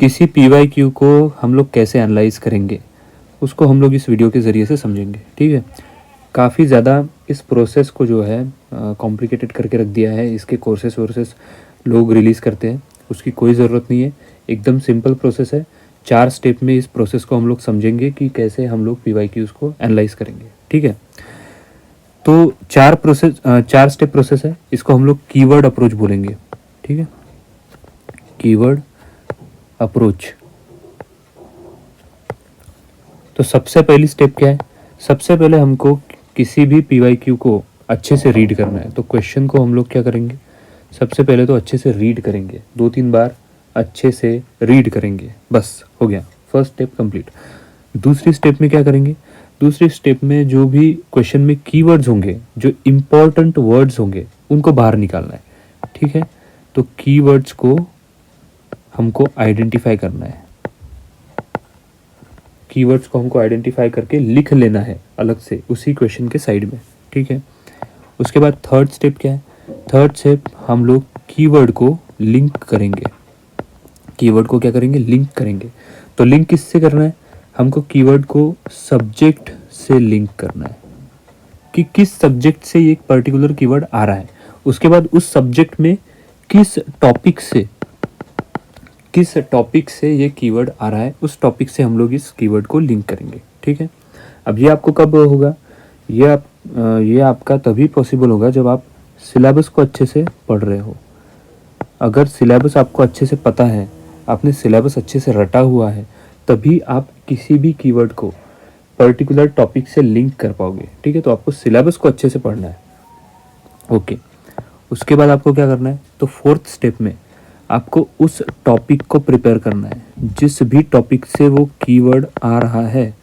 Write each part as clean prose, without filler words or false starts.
किसी पीवाईक्यू को हम लोग कैसे एनालाइज करेंगे उसको हम लोग इस वीडियो के ज़रिए से समझेंगे। ठीक है, काफ़ी ज़्यादा इस प्रोसेस को जो है कॉम्प्लिकेटेड करके रख दिया है। इसके कोर्सेस वोर्सेस लोग रिलीज़ करते हैं, उसकी कोई ज़रूरत नहीं है। एकदम सिंपल प्रोसेस है। 4 स्टेप में इस प्रोसेस को हम लोग समझेंगे कि कैसे हम लोग पीवाईक्यूज़ को एनालाइज करेंगे। ठीक है, तो 4 स्टेप प्रोसेस है। इसको हम लोग कीवर्ड अप्रोच बोलेंगे। ठीक है, कीवर्ड अप्रोच। तो सबसे पहली स्टेप क्या है? सबसे पहले हमको किसी भी पीवाईक्यू को अच्छे से रीड करना है। तो क्वेश्चन को हम लोग क्या करेंगे? सबसे पहले तो अच्छे से रीड करेंगे, 2-3 बार अच्छे से रीड करेंगे, बस हो गया, फर्स्ट स्टेप कंप्लीट। दूसरी स्टेप में क्या करेंगे? दूसरी स्टेप में जो भी क्वेश्चन में कीवर्ड्स होंगे, जो इम्पोर्टेंट वर्ड्स होंगे, उनको बाहर निकालना है। ठीक है, तो कीवर्ड्स को हमको आइडेंटिफाई करना है। कीवर्ड्स को हमको आइडेंटिफाई करके लिख लेना है अलग से उसी क्वेश्चन के साइड में। ठीक है, उसके बाद थर्ड स्टेप क्या है? थर्ड स्टेप हम लोग कीवर्ड को लिंक करेंगे। कीवर्ड को क्या करेंगे? लिंक करेंगे। तो लिंक किससे करना है? हमको कीवर्ड को सब्जेक्ट से लिंक करना है कि किस सब्जेक्ट से ये एक पर्टिकुलर कीवर्ड आ रहा है। उसके बाद उस सब्जेक्ट में किस टॉपिक से ये कीवर्ड आ रहा है, उस टॉपिक से हम लोग इस कीवर्ड को लिंक करेंगे। ठीक है, अब ये आपको कब होगा? ये आपका तभी पॉसिबल होगा जब आप सिलेबस को अच्छे से पढ़ रहे हो। अगर सिलेबस आपको अच्छे से पता है, आपने सिलेबस अच्छे से रटा हुआ है, तभी आप किसी भी कीवर्ड को पर्टिकुलर टॉपिक से लिंक कर पाओगे। ठीक है, तो आपको सिलेबस को अच्छे से पढ़ना है। ओके, उसके बाद आपको क्या करना है? तो फोर्थ स्टेप में आपको उस टॉपिक को प्रिपेयर करना है। जिस भी टॉपिक से वो कीवर्ड आ रहा है,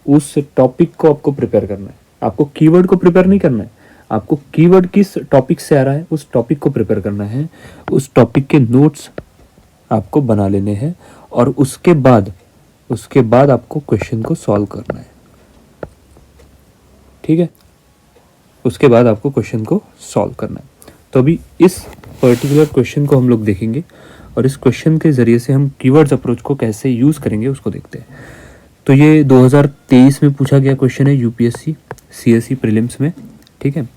उस टॉपिक को आपको प्रिपेयर करना है। आपको कीवर्ड को प्रिपेयर नहीं करना है, आपको कीवर्ड किस टॉपिक से आ रहा है उस टॉपिक को प्रिपेयर करना है। उस टॉपिक के नोट्स आपको बना लेने हैं और उसके बाद आपको क्वेश्चन को सॉल्व करना है। ठीक है, उसके बाद आपको क्वेश्चन को सॉल्व करना है। तो अभी इस पर्टिकुलर क्वेश्चन को हम लोग देखेंगे और इस क्वेश्चन के ज़रिए से हम कीवर्ड्स अप्रोच को कैसे यूज़ करेंगे उसको देखते हैं। तो ये 2023 में पूछा गया क्वेश्चन है यूपीएससी सीएसई प्रीलिम्स में। ठीक है,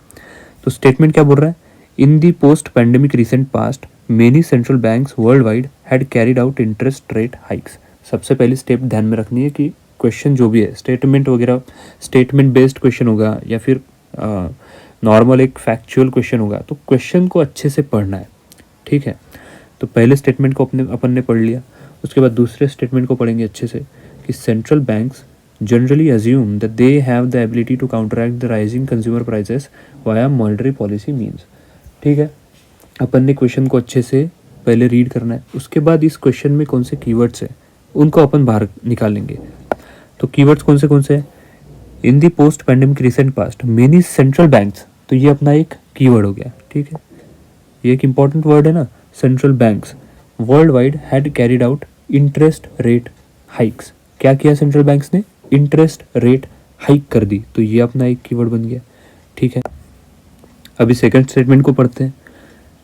तो स्टेटमेंट क्या बोल रहा है? In the post pandemic recent past many central banks world wide had carried out interest rate hikes. सबसे पहली स्टेप ध्यान में रखनी है कि क्वेश्चन जो भी है स्टेटमेंट वगैरह, स्टेटमेंट बेस्ड क्वेश्चन होगा या फिर नॉर्मल एक फैक्चुअल क्वेश्चन होगा, तो क्वेश्चन को अच्छे से पढ़ना है। ठीक है, तो पहले स्टेटमेंट को अपन ने पढ़ लिया। उसके बाद दूसरे स्टेटमेंट को पढ़ेंगे अच्छे से कि central banks generally assume that they have the ability to counteract the rising consumer prices via monetary policy means। ठीक है, अपन ने क्वेश्चन को अच्छे से पहले रीड करना है। उसके बाद इस क्वेश्चन में कौन से कीवर्ड्स है उनको अपन बाहर निकालेंगे। तो कीवर्ड्स कौन से हैं? In the post pandemic recent past many central banks, तो ये अपना एक कीवर्ड हो गया। ठीक है, ये एक इंपॉर्टेंट वर्ड है ना, central banks world wide had carried out interest rate hikes. क्या किया सेंट्रल बैंक्स ने? इंटरेस्ट रेट हाइक कर दी, तो ये अपना एक कीवर्ड बन गया। ठीक है, अभी सेकंड स्टेटमेंट को पढ़ते हैं।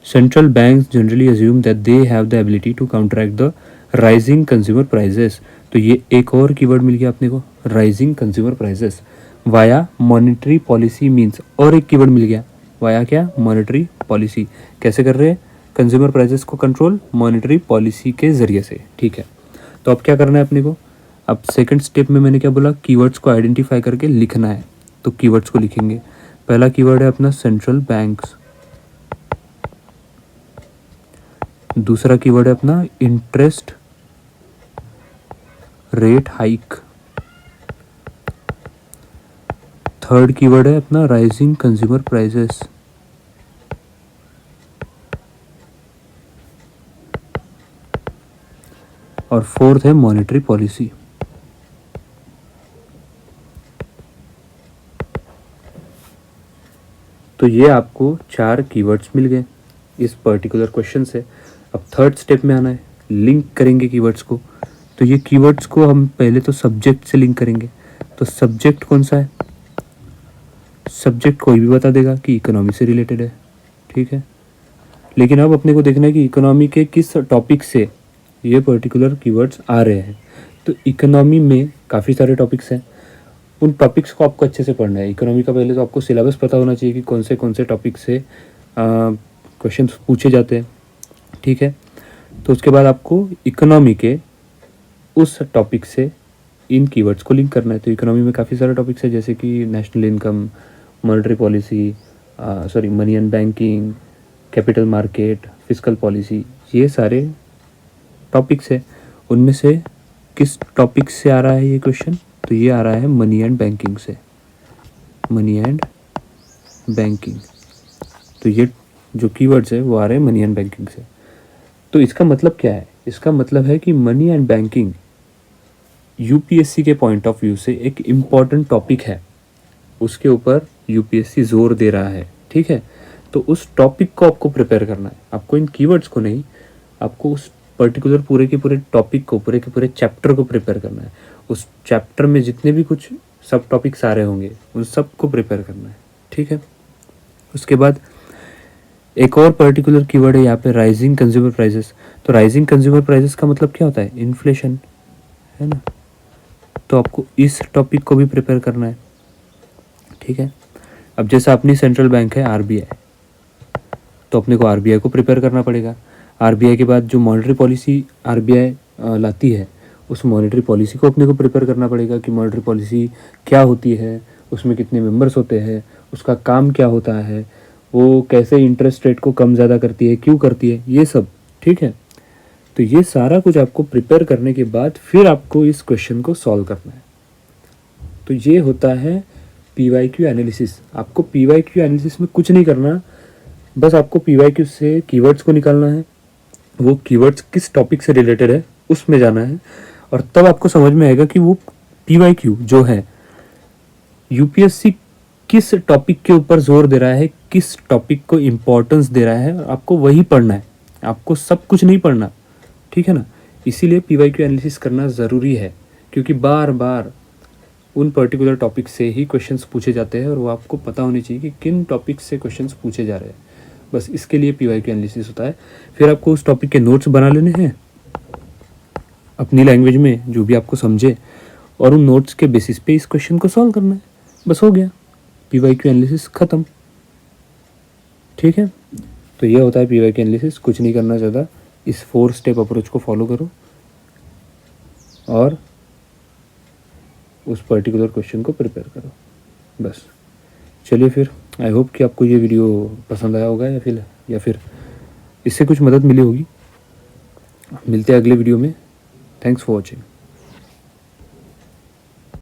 Central banks generally assume that they have the ability to counteract the rising consumer prices. तो ये एक और कीवर्ड मिल गया अपने को, rising consumer prices via monetary policy means. और एक कीवर्ड मिल गया, वाया क्या? Monetary policy. कैसे कर रहे हैं कंज्यूमर प्राइजेस को कंट्रोल? मॉनेटरी पॉलिसी के जरिए से। ठीक है, तो अब क्या करना है अपने को? अब सेकंड स्टेप में मैंने क्या बोला? कीवर्ड्स को आइडेंटिफाई करके लिखना है। तो कीवर्ड्स को लिखेंगे। पहला कीवर्ड है अपना सेंट्रल बैंक्स, दूसरा कीवर्ड है अपना interest rate hike, third keyword है अपना राइजिंग कंज्यूमर प्राइसेस, और फोर्थ है मॉनेटरी पॉलिसी। तो ये आपको 4 कीवर्ड्स मिल गए इस पर्टिकुलर क्वेश्चन से। अब थर्ड स्टेप में आना है, लिंक करेंगे कीवर्ड्स को। तो ये कीवर्ड्स को हम पहले तो सब्जेक्ट से लिंक करेंगे। तो सब्जेक्ट कौन सा है? सब्जेक्ट कोई भी बता देगा कि इकोनॉमी से रिलेटेड है। ठीक है, लेकिन अब अपने को देखना है कि इकोनॉमी के किस टॉपिक से ये पर्टिकुलर कीवर्ड्स आ रहे हैं। तो इकोनॉमी में काफ़ी सारे टॉपिक्स हैं, उन टॉपिक्स को आपको अच्छे से पढ़ना है। इकोनॉमी का पहले तो आपको सिलेबस पता होना चाहिए कि कौन से टॉपिक से क्वेश्चन पूछे जाते हैं, ठीक है। तो उसके बाद आपको इकोनॉमी के उस टॉपिक से इन कीवर्ड्स को लिंक करना है। तो इकोनॉमी में काफ़ी सारे टॉपिक्स हैं, जैसे कि national income, monetary policy, money and banking, capital market, fiscal policy, ये सारे टॉपिक्स है। उनमें से किस टॉपिक से आ रहा है ये क्वेश्चन? तो ये आ रहा है मनी एंड बैंकिंग से, मनी एंड बैंकिंग। तो ये जो कीवर्ड्स है वो आ रहे हैं मनी एंड बैंकिंग से। तो इसका मतलब क्या है? इसका मतलब है कि मनी एंड बैंकिंग यूपीएससी के पॉइंट ऑफ व्यू से एक इम्पॉर्टेंट टॉपिक है, उसके ऊपर यूपीएससी जोर दे रहा है, ठीक है। तो उस टॉपिक को आपको प्रिपेयर करना है, आपको इन कीवर्ड्स को नहीं, आपको उस पर्टिकुलर पूरे के पूरे टॉपिक को, पूरे के पूरे चैप्टर को प्रिपेयर करना है। उस चैप्टर में जितने भी कुछ सब टॉपिक्स आ रहे होंगे उन सब को प्रिपेयर करना है, ठीक है। उसके बाद एक और पर्टिकुलर कीवर्ड है यहाँ पे, राइजिंग कंज्यूमर प्राइसेस। तो राइजिंग कंज्यूमर प्राइसेस का मतलब क्या होता है? इन्फ्लेशन, है ना। तो आपको इस टॉपिक को भी प्रिपेयर करना है, ठीक है। अब जैसे अपनी सेंट्रल बैंक है आरबीआई, तो अपने को आरबीआई को प्रिपेयर करना पड़ेगा। आरबीआई के बाद जो मॉनेटरी पॉलिसी आरबीआई लाती है, उस मॉनेटरी पॉलिसी को अपने को प्रिपेयर करना पड़ेगा कि मॉनेटरी पॉलिसी क्या होती है, उसमें कितने मेंबर्स होते हैं, उसका काम क्या होता है, वो कैसे इंटरेस्ट रेट को कम ज़्यादा करती है, क्यों करती है, ये सब, ठीक है। तो ये सारा कुछ आपको प्रिपेयर करने के बाद फिर आपको इस क्वेश्चन को सॉल्व करना है। तो ये होता है पीवाईक्यू एनालिसिस। आपको पीवाईक्यू एनालिसिस में कुछ नहीं करना, बस आपको पीवाईक्यू से कीवर्ड्स को निकालना है, वो कीवर्ड्स किस टॉपिक से रिलेटेड है उसमें जाना है, और तब आपको समझ में आएगा कि वो पीवाईक्यू जो है यूपीएससी किस टॉपिक के ऊपर जोर दे रहा है, किस टॉपिक को इम्पोर्टेंस दे रहा है, और आपको वही पढ़ना है, आपको सब कुछ नहीं पढ़ना, ठीक है ना। इसीलिए पीवाईक्यू एनालिसिस करना ज़रूरी है, क्योंकि बार बार उन पर्टिकुलर टॉपिक से ही क्वेश्चंस पूछे जाते हैं, और वो आपको पता होनी चाहिए कि किन टॉपिक से क्वेश्चंस पूछे जा रहे हैं। बस इसके लिए पीवाईक्यू एनालिसिस होता है। फिर आपको उस टॉपिक के नोट्स बना लेने हैं अपनी लैंग्वेज में, जो भी आपको समझे, और उन नोट्स के बेसिस पे इस क्वेश्चन को सॉल्व करना है। बस हो गया, पीवाईक्यू एनालिसिस ख़त्म, ठीक है। तो ये होता है पीवाईक्यू एनालिसिस, कुछ नहीं करना ज़्यादा। इस 4 स्टेप अप्रोच को फॉलो करो और उस पर्टिकुलर क्वेश्चन को प्रिपेयर करो, बस। चलिए फिर, आई होप कि आपको ये वीडियो पसंद आया होगा, या फिर इससे कुछ मदद मिली होगी। मिलते हैं अगले वीडियो में। Thanks for watching.